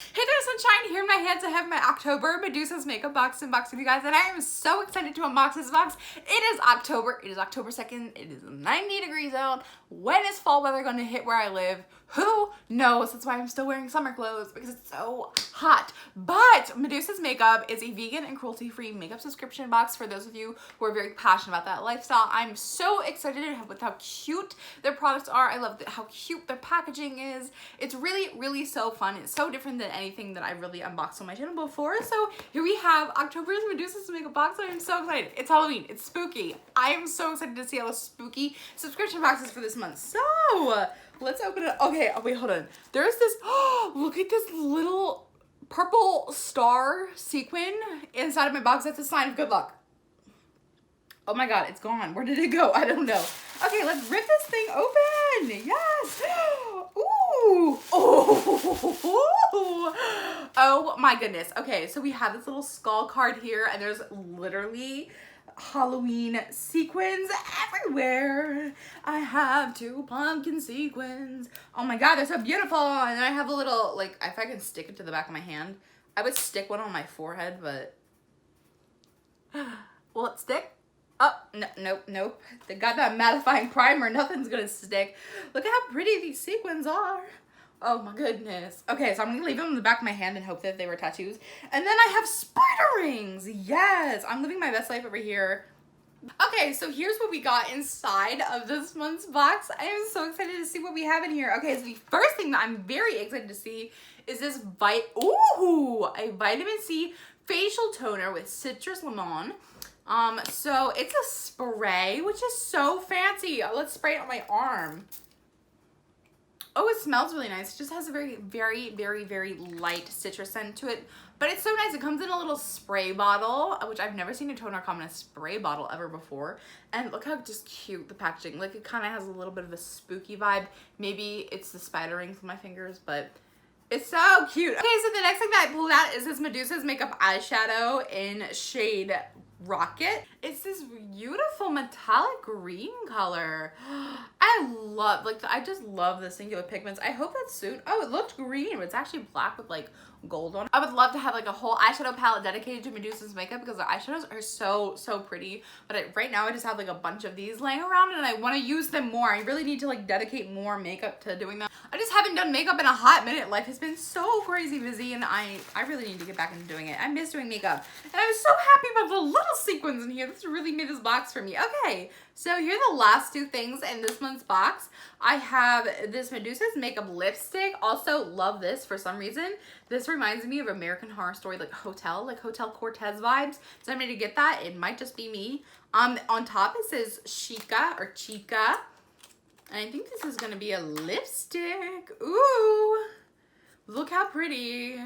Hey there, sunshine! Here in my hands I have my October Medusa's makeup box unboxing with you guys, and I am so excited to unbox this box. It is October 2nd, it is 90 degrees out. When is fall weather going to hit where I live? Who knows? That's why I'm still wearing summer clothes, because it's so hot. But Medusa's Makeup is a vegan and cruelty-free makeup subscription box for those of you who are very passionate about that lifestyle. I'm so excited with how cute their products are. I love how cute their packaging is. It's really, really so fun. It's so different than anything that I really unboxed on my channel before. So here we have October's Medusa's Makeup box. I am so excited. It's Halloween. It's spooky. I am so excited to see all the spooky subscription boxes for this month. So let's open it. Okay, oh, wait, hold on. There's this, oh, look at this little purple star sequin inside of my box. That's a sign of good luck. Oh my God, it's gone. Where did it go? I don't know. Okay, let's rip this thing open. Yes. Ooh. Oh. Oh my goodness. Okay, so we have this little skull card here, and there's literally Halloween sequins everywhere. I have 2 pumpkin sequins. Oh my God, they're so beautiful. And then I have a little, like, if I can stick it to the back of my hand, I would stick one on my forehead, but will it stick? Oh, no, nope. They got that mattifying primer. Nothing's gonna stick. Look at how pretty these sequins are. Oh my goodness. Okay, so I'm gonna leave them in the back of my hand and hope that they were tattoos. And then I have spider rings. Yes, I'm living my best life over here. Okay, so here's what we got inside of this month's box. I am so excited to see what we have in here. Okay, so the first thing that I'm very excited to see is this a vitamin C facial toner with citrus lemon. So it's a spray, which is so fancy. Let's spray it on my arm. Oh, it smells really nice. It just has a very, very, very, very light citrus scent to it. But it's so nice. It comes in a little spray bottle, which I've never seen a toner come in a spray bottle ever before. And look how just cute the packaging. Like, it kind of has a little bit of a spooky vibe. Maybe it's the spider rings with my fingers, but it's so cute. Okay, so the next thing that I pulled out is this Medusa's Makeup eyeshadow in shade Rocket. It's this beautiful metallic green color. I just love the singular pigments. I hope that's soon. Oh, it looked green, but it's actually black with like gold on it. I would love to have like a whole eyeshadow palette dedicated to Medusa's Makeup because the eyeshadows are so pretty. But right now I just have like a bunch of these laying around and I want to use them more. I really need to like dedicate more makeup to doing that. I just haven't done makeup in a hot minute. Life has been so crazy busy and I really need to get back into doing it. I miss doing makeup. And I'm so happy about the little sequins in here. This really made this box for me. Okay, so here are the last 2 things in this month's box. I have this Medusa's Makeup lipstick. Also love this for some reason. This reminds me of American Horror Story, like Hotel Cortez vibes. So I'm going to get that. It might just be me. On top it says Chica or Chica. And I think this is going to be a lipstick. Ooh. Look how pretty.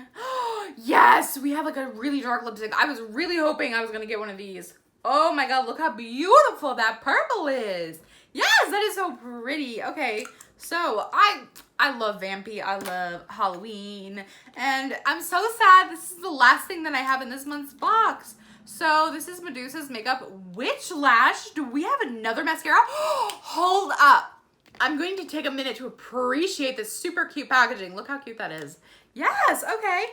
Yes, we have like a really dark lipstick. I was really hoping I was going to get one of these. Oh my God, look how beautiful that purple is. Yes, that is so pretty. Okay, so I love Vampy. I love Halloween. And I'm so sad this is the last thing that I have in this month's box. So this is Medusa's Makeup Witch Lash. Do we have another mascara? Hold up. I'm going to take a minute to appreciate this super cute packaging. Look how cute that is. Yes, okay.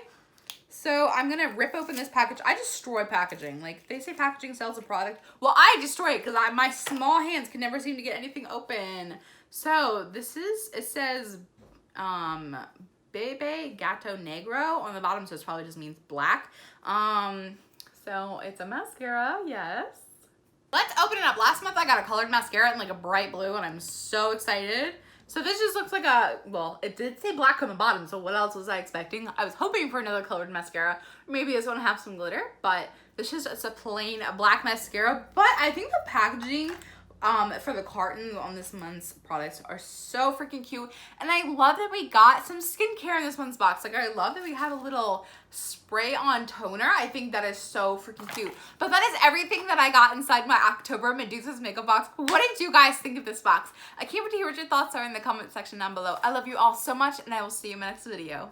So I'm gonna rip open this package. I destroy packaging. Like, they say packaging sells a product. Well, I destroy it because my small hands can never seem to get anything open. So this is, it says Bebe Gato Negro on the bottom, so it probably just means black. So it's a mascara, yes. Let's open it up. Last month I got a colored mascara in like a bright blue and I'm so excited. So this just looks like a, well, it did say black on the bottom, so what else was I expecting? I was hoping for another colored mascara. Maybe it's gonna have some glitter, but it's a plain black mascara. But I think the packaging for the cartons on this month's products are so freaking cute. And I love that we got some skincare in this month's box. Like, I love that we have a little spray on toner. I think that is so freaking cute. But that is everything that I got inside my October Medusa's Makeup box. What did you guys think of this box? I can't wait to hear what your thoughts are in the comment section down below. I love you all so much and I will see you in my next video.